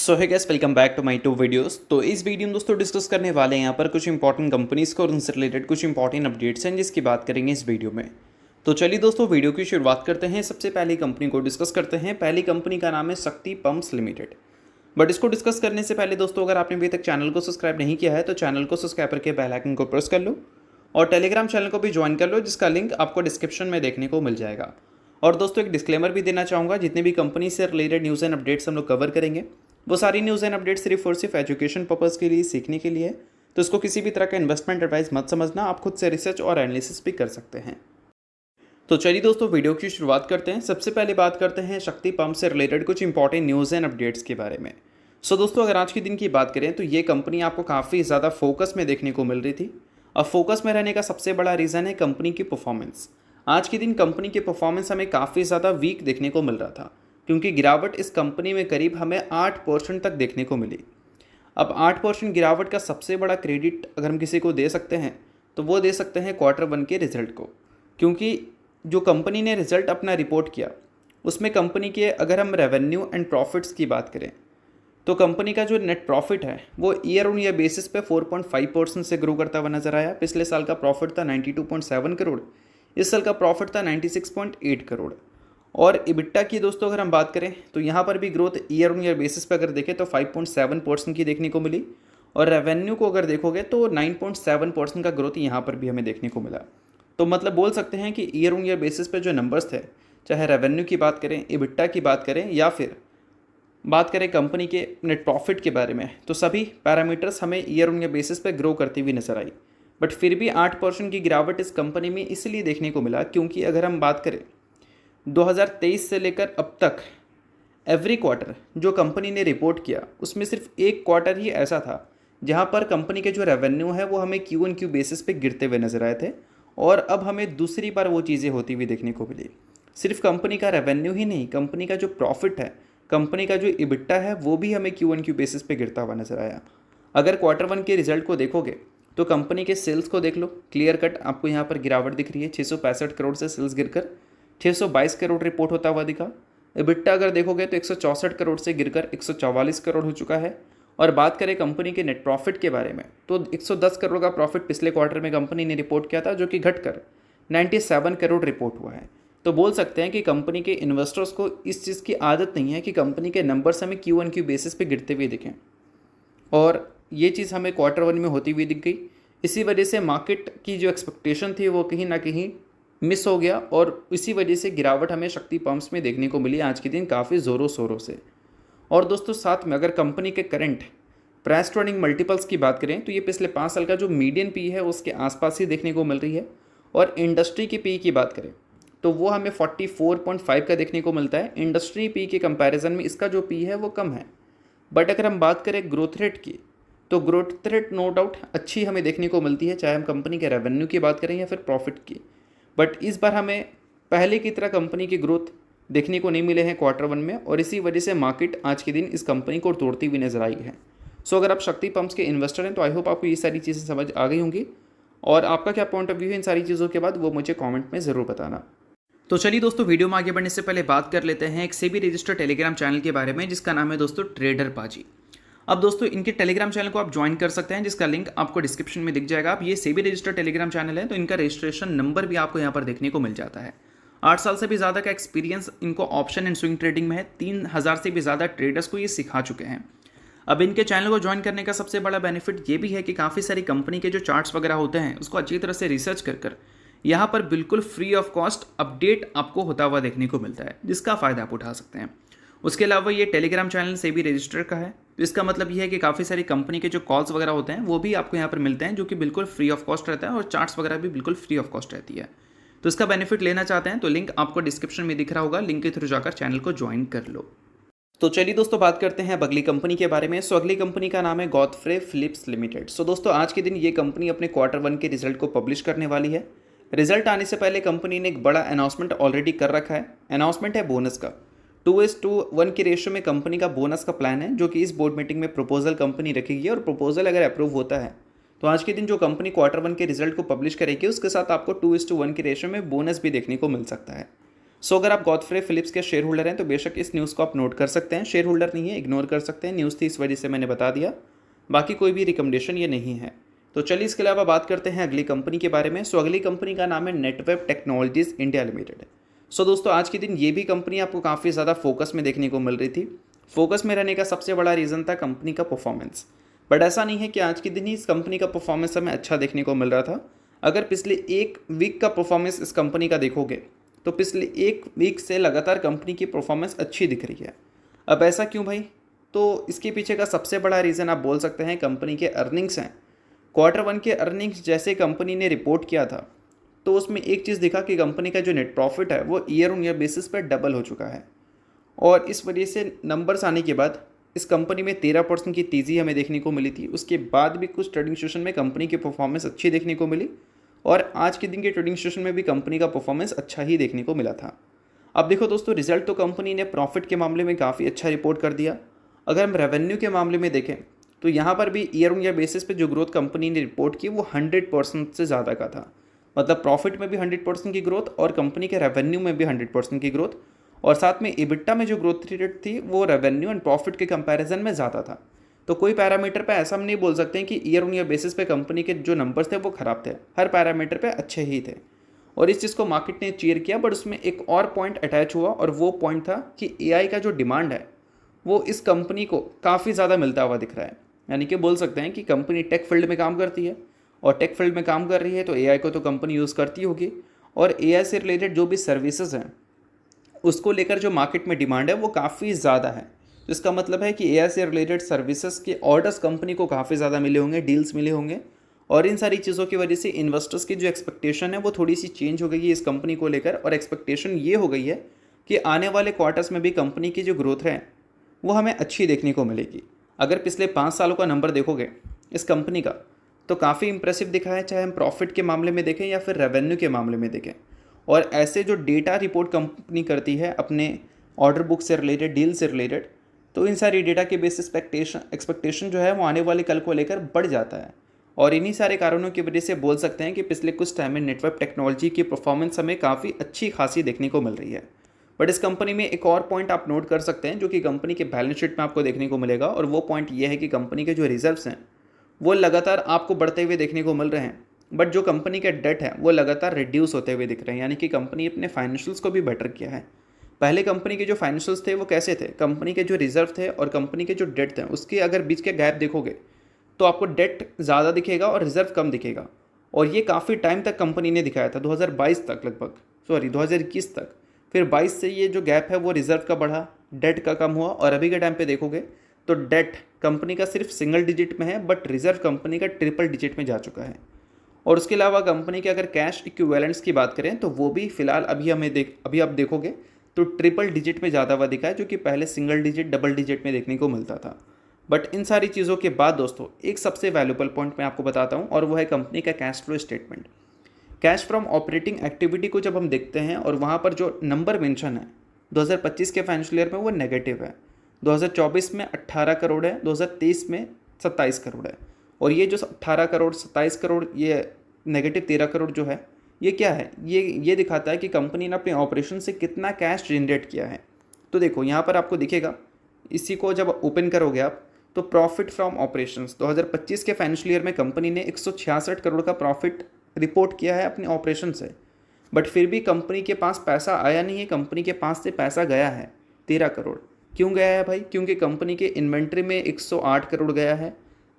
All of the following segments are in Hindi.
So hi guys, welcome back to my to videos. तो इस वीडियो में दोस्तों डिस्कस करने वाले हैं यहाँ पर कुछ इंपॉर्टेंट कंपनीज को और उनसे रिलेटेड कुछ इंपॉर्टेंट अपडेट्स हैं जिसकी बात करेंगे इस वीडियो में। तो चलिए दोस्तों वीडियो की शुरुआत करते हैं। सबसे पहली कंपनी को डिस्कस करते हैं। पहली कंपनी का नाम है शक्ति पंप्स लिमिटेड। बट इसको डिस्कस करने से पहले दोस्तों, अगर आपने अभी तक चैनल को सब्सक्राइब नहीं किया है तो चैनल को सब्सक्राइब करके बेल आइकन को प्रेस कर लो और टेलीग्राम चैनल को भी ज्वाइन कर लो, जिसका लिंक आपको डिस्क्रिप्शन में देखने को मिल जाएगा। और दोस्तों एक डिस्क्लेमर भी देना चाहूँगा, जितने भी कंपनी से रिलेटेड न्यूज़ एंड अपडेट्स हम लोग कवर करेंगे वो सारी न्यूज़ एंड अपडेट्स सिर्फ और सिर्फ एजुकेशन पर्पज़ के लिए, सीखने के लिए है। तो इसको किसी भी तरह का इन्वेस्टमेंट एडवाइस मत समझना, आप खुद से रिसर्च और एनालिसिस भी कर सकते हैं। तो चलिए दोस्तों वीडियो की शुरुआत करते हैं। सबसे पहले बात करते हैं शक्ति पंप से रिलेटेड कुछ इंपॉर्टेंट न्यूज़ एंड अपडेट्स के बारे में। सो दोस्तों अगर आज के दिन की बात करें तो ये कंपनी आपको काफ़ी ज़्यादा फोकस में देखने को मिल रही थी। अब फोकस में रहने का सबसे बड़ा रीज़न है कंपनी की परफॉर्मेंस। आज के दिन कंपनी की परफॉर्मेंस हमें काफ़ी ज़्यादा वीक देखने को मिल रहा था, क्योंकि गिरावट इस कंपनी में करीब हमें 8% तक देखने को मिली। अब 8% गिरावट का सबसे बड़ा क्रेडिट अगर हम किसी को दे सकते हैं तो वो दे सकते हैं Q1 के रिजल्ट को, क्योंकि जो कंपनी ने रिजल्ट अपना रिपोर्ट किया उसमें कंपनी के अगर हम रेवेन्यू एंड प्रॉफिट्स की बात करें तो कंपनी का जो नेट प्रॉफिट है वो ईयर ऑन ईयर बेसिस पे 4.5% से ग्रो करता हुआ नजर आया। पिछले साल का प्रॉफिट था 92.7 करोड़, इस साल का प्रॉफिट था 96.8 करोड़। और इबिट्टा की दोस्तों अगर हम बात करें तो यहाँ पर भी growth year on year basis पे अगर देखें तो 5.7% की देखने को मिली, और रेवेन्यू को अगर देखोगे तो 9.7% का ग्रोथ यहाँ पर भी हमें देखने को मिला। तो मतलब बोल सकते हैं कि ईयर ऑन ईयर बेसिस पे जो नंबर्स थे, चाहे रेवेन्यू की बात करें, इबिट्टा की बात करें या फिर बात करें कंपनी के नेट प्रॉफिट के बारे में, तो सभी पैरामीटर्स हमें ईयर ऑन ईयर बेसिस पे ग्रो करती हुई नजर आई। बट फिर भी 8% की गिरावट इस कंपनी में इसलिए देखने को मिला क्योंकि अगर हम बात करें 2023 से लेकर अब तक एवरी क्वार्टर जो कंपनी ने रिपोर्ट किया उसमें सिर्फ एक क्वार्टर ही ऐसा था जहां पर कंपनी के जो रेवेन्यू है वो हमें क्यू एन क्यू बेसिस पे गिरते हुए नजर आए थे, और अब हमें दूसरी बार वो चीज़ें होती हुई देखने को मिली। सिर्फ कंपनी का रेवेन्यू ही नहीं, कंपनी का जो प्रॉफिट है, कंपनी का जो इबिट्टा है वो भी हमें क्यू एन क्यू बेसिस पे गिरता हुआ नजर आया। अगर Q1 के रिजल्ट को देखोगे तो कंपनी के सेल्स को देख लो, क्लियर कट आपको यहाँ पर गिरावट दिख रही है। 665 करोड़ से सेल्स गिरकर 622 करोड़ रिपोर्ट होता हुआ दिखा। इबिट्टा अगर देखोगे तो 164 करोड़ से गिरकर 144 करोड़ हो चुका है। और बात करें कंपनी के नेट प्रॉफिट के बारे में तो 110 करोड़ का प्रॉफिट पिछले क्वार्टर में कंपनी ने रिपोर्ट किया था, जो कि घटकर 97 करोड़ रिपोर्ट हुआ है। तो बोल सकते हैं कि कंपनी के इन्वेस्टर्स को इस चीज़ की आदत नहीं है कि कंपनी के नंबर्स हमें क्यू एन क्यू बेसिस पे गिरते हुए दिखें, और ये चीज़ हमें Q1 में होती हुई दिख गई। इसी वजह से मार्केट की जो एक्सपेक्टेशन थी वो कहीं ना कहीं मिस हो गया, और इसी वजह से गिरावट हमें शक्ति पंप्स में देखने को मिली आज के दिन काफ़ी ज़ोरों शोरों से। और दोस्तों साथ में अगर कंपनी के current price to earning multiples की बात करें तो ये पिछले 5 साल का जो मीडियन पी है उसके आसपास ही देखने को मिल रही है। और इंडस्ट्री की पी की बात करें तो वो हमें 44.5 का देखने को मिलता है। इंडस्ट्री पी के कंपैरिजन में इसका जो पी है वो कम है। बट अगर हम बात करें ग्रोथ रेट की तो ग्रोथ रेट नो डाउट अच्छी हमें देखने को मिलती है, चाहे हम कंपनी के रेवेन्यू की बात करें या फिर प्रॉफिट की। बट इस बार हमें पहले की तरह कंपनी की ग्रोथ देखने को नहीं मिले हैं Q1 में, और इसी वजह से मार्केट आज के दिन इस कंपनी को तोड़ती हुई नजर आई है। सो अगर आप शक्ति पंप्स के इन्वेस्टर हैं तो आई होप आपको ये सारी चीज़ें समझ आ गई होंगी, और आपका क्या पॉइंट ऑफ व्यू है इन सारी चीज़ों के बाद वो मुझे कॉमेंट में ज़रूर बताना। तो चलिए दोस्तों वीडियो में आगे बढ़ने से पहले बात कर लेते हैं एक सेबी रजिस्टर्ड टेलीग्राम चैनल के बारे में, जिसका नाम है दोस्तों ट्रेडर पाजी। अब दोस्तों इनके टेलीग्राम चैनल को आप ज्वाइन कर सकते हैं, जिसका लिंक आपको डिस्क्रिप्शन में दिख जाएगा। आप ये सेबी रजिस्टर्ड टेलीग्राम चैनल है तो इनका रजिस्ट्रेशन नंबर भी आपको यहाँ पर देखने को मिल जाता है। 8 साल से भी ज़्यादा का एक्सपीरियंस इनको ऑप्शन एंड स्विंग ट्रेडिंग में है। 3000 से भी ज़्यादा ट्रेडर्स को ये सिखा चुके हैं। अब इनके चैनल को ज्वाइन करने का सबसे बड़ा बेनिफिट ये भी है कि काफ़ी सारी कंपनी के जो चार्ट्स वगैरह होते हैं उसको अच्छी तरह से रिसर्च कर यहाँ पर बिल्कुल फ्री ऑफ कॉस्ट अपडेट आपको होता हुआ देखने को मिलता है, जिसका फ़ायदा आप उठा सकते हैं। उसके अलावा ये टेलीग्राम चैनल से भी रजिस्टर का है, तो इसका मतलब ये है कि काफ़ी सारी कंपनी के जो कॉल्स वगैरह होते हैं वो भी आपको यहाँ पर मिलते हैं, जो कि बिल्कुल फ्री ऑफ कॉस्ट रहता है, और चार्ट्स वगैरह भी बिल्कुल फ्री ऑफ कॉस्ट रहती है। तो इसका बेनिफिट लेना चाहते हैं तो लिंक आपको डिस्क्रिप्शन में दिख रहा होगा, लिंक के थ्रू जाकर चैनल को ज्वाइन कर लो। तो चलिए दोस्तों बात करते हैं अब अगली कंपनी के बारे में। सो अगली कंपनी का नाम है गॉडफ्रे फिलिप्स लिमिटेड। सो दोस्तों आज के दिन ये कंपनी अपने Q1 के रिजल्ट को पब्लिश करने वाली है। रिजल्ट आने से पहले कंपनी ने एक बड़ा अनाउंसमेंट ऑलरेडी कर रखा है। अनाउंसमेंट है बोनस का। 2:1 के रेशियो में कंपनी का बोनस का प्लान है, जो कि इस बोर्ड मीटिंग में प्रपोजल कंपनी रखेगी, और प्रपोजल अगर अप्रूव होता है तो आज के दिन जो कंपनी Q1 के रिजल्ट को पब्लिश करेगी उसके साथ आपको 2:1 के रेशियो में बोनस भी देखने को मिल सकता है। सो अगर आप गॉडफ्रे फिलिप्स के शेयर होल्डर हैं तो बेशक इस न्यूज़ को आप नोट कर सकते हैं, शेयर होल्डर नहीं है इग्नोर कर सकते हैं, न्यूज़ थी इस वजह से मैंने बता दिया, बाकी कोई भी रिकमेंडेशन ये नहीं है। तो चलिए इसके अलावा बात करते हैं अगली कंपनी के बारे में। सो अगली कंपनी का नाम है नेटवेब टेक्नोलॉजीज इंडिया लिमिटेड। सो दोस्तों आज के दिन ये भी कंपनी आपको काफ़ी ज़्यादा फोकस में देखने को मिल रही थी। फोकस में रहने का सबसे बड़ा रीज़न था कंपनी का परफॉर्मेंस, बट ऐसा नहीं है कि आज के दिन ही इस कंपनी का परफॉर्मेंस हमें अच्छा देखने को मिल रहा था। अगर पिछले एक वीक का परफॉर्मेंस इस कंपनी का देखोगे तो पिछले एक वीक से लगातार कंपनी की परफॉर्मेंस अच्छी दिख रही है। अब ऐसा क्यों भाई? तो इसके पीछे का सबसे बड़ा रीज़न आप बोल सकते हैं कंपनी के अर्निंग्स हैं। Q1 के अर्निंग्स जैसे कंपनी ने रिपोर्ट किया था तो उसमें एक चीज़ दिखा कि कंपनी का जो नेट प्रॉफिट है वो ईयर ऑन ईयर बेसिस पर डबल हो चुका है, और इस वजह से नंबर्स आने के बाद इस कंपनी में 13% की तेज़ी हमें देखने को मिली थी। उसके बाद भी कुछ ट्रेडिंग सेशन में कंपनी की परफॉर्मेंस अच्छी देखने को मिली, और आज के दिन के ट्रेडिंग सेशन में भी कंपनी का परफॉर्मेंस अच्छा ही देखने को मिला था। अब देखो दोस्तों, रिजल्ट तो कंपनी ने प्रॉफिट के मामले में काफ़ी अच्छा रिपोर्ट कर दिया। अगर हम रेवेन्यू के मामले में देखें तो यहाँ पर भी ईयर ऑन ईयर बेसिस पे जो ग्रोथ कंपनी ने रिपोर्ट की वो 100% से ज़्यादा का था। मतलब प्रॉफिट में भी 100% की ग्रोथ और कंपनी के रेवेन्यू में भी 100% की ग्रोथ, और साथ में EBITDA में जो ग्रोथ रेट थी वो रेवेन्यू एंड प्रॉफिट के कंपैरिजन में ज़्यादा था। तो कोई पैरामीटर पे ऐसा हम नहीं बोल सकते हैं कि ईयर ऑन ईयर बेसिस पे कंपनी के जो नंबर्स थे वो ख़राब थे, हर पैरामीटर पे अच्छे ही थे, और इस चीज़ को मार्केट ने चीयर किया। बट उसमें एक और पॉइंट अटैच हुआ, और वो पॉइंट था कि AI का जो डिमांड है वो इस कंपनी को काफ़ी ज़्यादा मिलता हुआ दिख रहा है। यानी कि बोल सकते हैं कि कंपनी टेक फील्ड में काम करती है, और टेक फील्ड में काम कर रही है तो AI को तो कंपनी यूज़ करती होगी, और AI से रिलेटेड जो भी सर्विसेज हैं उसको लेकर जो मार्केट में डिमांड है वो काफ़ी ज़्यादा है। तो इसका मतलब है कि AI से रिलेटेड सर्विसेज के ऑर्डर्स कंपनी को काफ़ी ज़्यादा मिले होंगे, डील्स मिले होंगे, और इन सारी चीज़ों की वजह से इन्वेस्टर्स की जो एक्सपेक्टेशन है वो थोड़ी सी चेंज हो गई है इस कंपनी को लेकर, और एक्सपेक्टेशन ये हो गई है कि आने वाले क्वार्टर्स में भी कंपनी की जो ग्रोथ है वो हमें अच्छी देखने को मिलेगी। अगर पिछले 5 सालों का नंबर देखोगे इस कंपनी का तो काफ़ी इंप्रेसिव दिखा है, चाहे हम प्रॉफिट के मामले में देखें या फिर रेवेन्यू के मामले में देखें। और ऐसे जो डेटा रिपोर्ट कंपनी करती है अपने ऑर्डर बुक से रिलेटेड, डील से रिलेटेड, तो इन सारी डेटा के बेस एक्सपेक्टेशन जो है वो आने वाले कल को लेकर बढ़ जाता है, और इन्हीं सारे कारणों की वजह से बोल सकते हैं कि पिछले कुछ टाइम में नेटवर्क टेक्नोलॉजी की परफॉर्मेंस हमें काफ़ी अच्छी खासी देखने को मिल रही है। बट इस कंपनी में एक और पॉइंट आप नोट कर सकते हैं जो कि कंपनी के बैलेंस शीट में आपको देखने को मिलेगा, और वो पॉइंट ये है कि कंपनी के जो रिजर्व्स हैं वो लगातार आपको बढ़ते हुए देखने को मिल रहे हैं, बट जो कंपनी का डेट है वो लगातार रिड्यूस होते हुए दिख रहे हैं। यानी कि कंपनी अपने फाइनेंशियल्स को भी बेटर किया है। पहले कंपनी के जो फाइनेंशियल्स थे वो कैसे थे, कंपनी के जो रिजर्व थे और कंपनी के जो डेट थे उसके अगर बीच के गैप देखोगे तो आपको डेट ज़्यादा दिखेगा और रिजर्व कम दिखेगा, और ये काफ़ी टाइम तक कंपनी ने दिखाया था, 2022 तक लगभग, 2021 तक। फिर 22 से ये जो गैप है वो रिजर्व का बढ़ा, डेट का कम हुआ, और अभी के टाइम पे देखोगे तो डेट कंपनी का सिर्फ सिंगल डिजिट में है, बट रिजर्व कंपनी का ट्रिपल डिजिट में जा चुका है। और उसके अलावा कंपनी के अगर कैश इक्विवेलेंट्स की बात करें तो वो भी फिलहाल अभी आप देखोगे तो ट्रिपल डिजिट में ज़्यादा हुआ दिखा है, जो कि पहले सिंगल डिजिट, डबल डिजिट में देखने को मिलता था। बट इन सारी चीज़ों के बाद दोस्तों एक सबसे वैल्यूबल पॉइंट मैं आपको बताता हूँ, और वो है कंपनी का cash flow statement. Cash from operating activity को जब हम देखते हैं और वहाँ पर जो नंबर मेंशन है 2025 के फाइनेंशियल ईयर में वो नेगेटिव है, 2024 में 18 करोड़ है, 2023 में 27 करोड़ है, और ये जो 18 करोड़ 27 करोड़ ये नेगेटिव 13 करोड़ जो है ये क्या है, ये दिखाता है कि कंपनी ने अपने ऑपरेशन से कितना कैश जनरेट किया है। तो देखो यहाँ पर आपको दिखेगा, इसी को जब ओपन करोगे आप तो प्रॉफिट फ्रॉम ऑपरेशंस 2025 के फाइनेंशियल ईयर में कंपनी ने 166 करोड़ का प्रॉफिट रिपोर्ट किया है अपने ऑपरेशन से, बट फिर भी कंपनी के पास पैसा आया नहीं है, कंपनी के पास से पैसा गया है 13 करोड़। क्यों गया है भाई? क्योंकि कंपनी के इन्वेंट्री में 108 करोड़ गया है।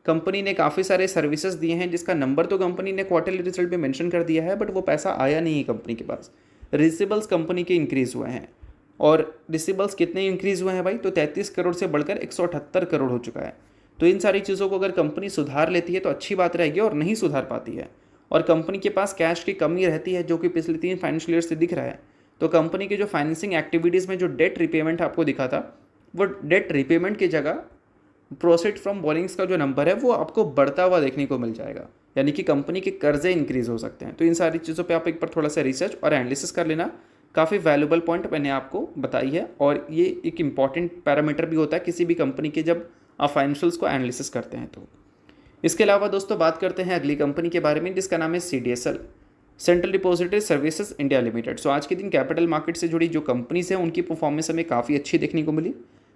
कंपनी ने काफ़ी सारे सर्विसेज दिए हैं जिसका नंबर तो कंपनी ने क्वार्टरली रिजल्ट में मेंशन कर दिया है, बट वो पैसा आया नहीं है कंपनी के पास। रिसीवेबल्स कंपनी के इंक्रीज़ हुए हैं, और रिसीवेबल्स कितने इंक्रीज़ हुए हैं भाई? तो 33 करोड़ से बढ़कर 178 करोड़ हो चुका है। तो इन सारी चीज़ों को अगर कंपनी सुधार लेती है तो अच्छी बात रहेगी, और नहीं सुधार पाती है और कंपनी के पास कैश की कमी रहती है जो कि पिछले 3 फाइनेंशियल ईयर से दिख रहा है, तो कंपनी के जो फाइनेंसिंग एक्टिविटीज़ में जो डेट रिपेमेंट आपको दिखा था वो डेट रिपेमेंट की जगह प्रोसीड फ्रॉम बोरिंग्स का जो नंबर है वो आपको बढ़ता हुआ देखने को मिल जाएगा, यानी कि कंपनी के कर्जे इंक्रीज़ हो सकते हैं। तो इन सारी चीज़ों पे आप एक बार थोड़ा सा रिसर्च और एनालिसिस कर लेना। काफ़ी वैल्यूबल पॉइंट मैंने आपको बताई है, और ये एक इंपॉर्टेंट पैरामीटर भी होता है किसी भी कंपनी के जब आप फाइनेंशियल्स को एनालिसिस करते हैं। तो इसके अलावा दोस्तों बात करते हैं अगली कंपनी के बारे में जिसका नाम है CDSL। Central depository services India limited. So आज के दिन कैपिटल मार्केट से जुड़ी जो कंपनीज हैं उनकी परफॉर्मेंस हमें काफ़ी अच्छी देखने को मिली।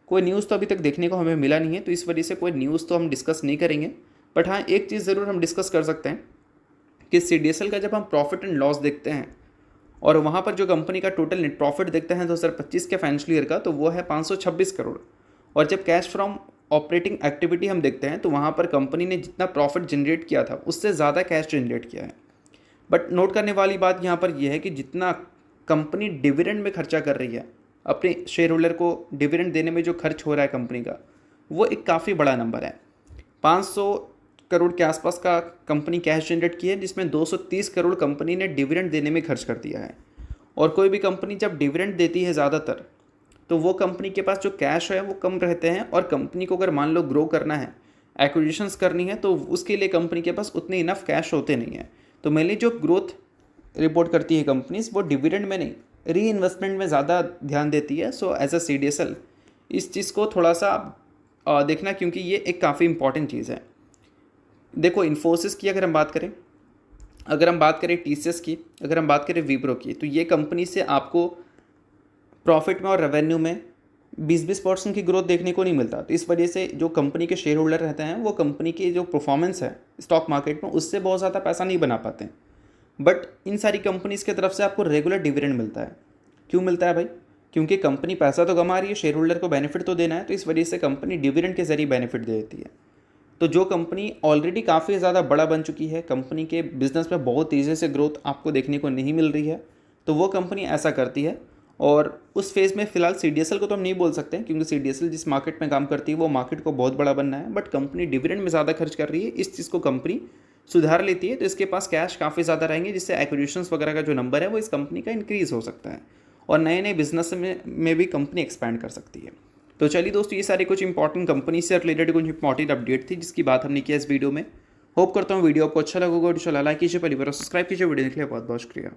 कोई न्यूज़ तो अभी तक देखने को हमें मिला नहीं है, तो इस वजह से कोई न्यूज़ तो हम डिस्कस नहीं करेंगे। बट हाँ, एक चीज़ ज़रूर हम डिस्कस कर सकते हैं कि CDSL का जब हम प्रॉफिट एंड लॉस देखते हैं और वहाँ पर जो कंपनी का टोटल नेट प्रॉफिट देखते हैं 2025 के फाइनेंशियल ईयर का, तो वो है 526 करोड़। और जब कैश फ्रॉम ऑपरेटिंग एक्टिविटी हम देखते हैं तो वहाँ पर कंपनी ने जितना प्रॉफिट जनरेट किया था उससे ज़्यादा कैश जनरेट किया है। बट नोट करने वाली बात यहाँ पर यह है कि जितना कंपनी डिविडेंड में खर्चा कर रही है, अपने शेयर होल्डर को डिविडेंड देने में जो खर्च हो रहा है कंपनी का, वो एक काफ़ी बड़ा नंबर है। 500 करोड़ के आसपास का कंपनी कैश जनरेट की है, जिसमें 230 करोड़ कंपनी ने डिविडेंड देने में खर्च कर दिया है। और कोई भी कंपनी जब डिविडेंड देती है ज़्यादातर, तो वो कंपनी के पास जो कैश है वो कम रहते हैं, और कंपनी को अगर मान लो ग्रो करना है, एक्विजिशंस करनी है, तो उसके लिए कंपनी के पास उतने इनफ कैश होते नहीं हैं। तो मेनली जो ग्रोथ रिपोर्ट करती है कंपनीज, वो डिविडेंड में नहीं, री इन्वेस्टमेंट में ज़्यादा ध्यान देती है। सो एज अ CDSL इस चीज़ को थोड़ा सा देखना, क्योंकि ये एक काफ़ी इंपॉर्टेंट चीज़ है। देखो, इन्फोसिस की अगर हम बात करें, अगर हम बात करें TCS की, अगर हम बात करें विप्रो की, तो ये कंपनी से आपको प्रॉफिट में और रेवेन्यू में 20% की ग्रोथ देखने को नहीं मिलता। तो इस वजह से जो कंपनी के शेयर होल्डर रहते हैं वो कंपनी की जो परफॉर्मेंस है स्टॉक मार्केट में उससे बहुत ज़्यादा पैसा नहीं बना पाते हैं। बट इन सारी कंपनीज़ की तरफ से आपको रेगुलर डिविडेंड मिलता है। क्यों मिलता है भाई? क्योंकि कंपनी पैसा तो कमा रही है, शेयर होल्डर को बेनिफिट तो देना है, तो इस वजह से कंपनी डिविडेंड के जरिए बेनिफिट दे देती है। तो जो कंपनी ऑलरेडी काफ़ी ज़्यादा बड़ा बन चुकी है, कंपनी के बिजनेस में बहुत तेज़ी से ग्रोथ आपको देखने को नहीं मिल रही है, तो वो कंपनी ऐसा करती है। और उस फेज़ में फ़िलहाल CDSL को तो हम नहीं बोल सकते हैं, क्योंकि CDSL जिस मार्केट में काम करती है वो मार्केट को बहुत बड़ा बनना है। बट कंपनी डिविडेंड में ज़्यादा खर्च कर रही है, इस चीज़ को कंपनी सुधार लेती है, तो इसके पास कैश काफ़ी ज़्यादा रहेंगे, जिससे एक्विजिशंस वगैरह का जो नंबर है वो इस कंपनी का इंक्रीज़ हो सकता है, और नए नए बिजनेस में भी कंपनी एक्सपैंड कर सकती है। तो चलिए दोस्तों, ये सारी कुछ इंपॉर्टेंट कंपनी से रिलेटेड कुछ इंपॉर्टेंट अपडेट थी जिसकी बात हमने किया इस वीडियो में। होप करता हूँ वीडियो आपको अच्छा लगा होगा। लाइक कीजिए, परिवार सब्सक्राइब कीजिए। वीडियो देखने के लिए बहुत बहुत शुक्रिया।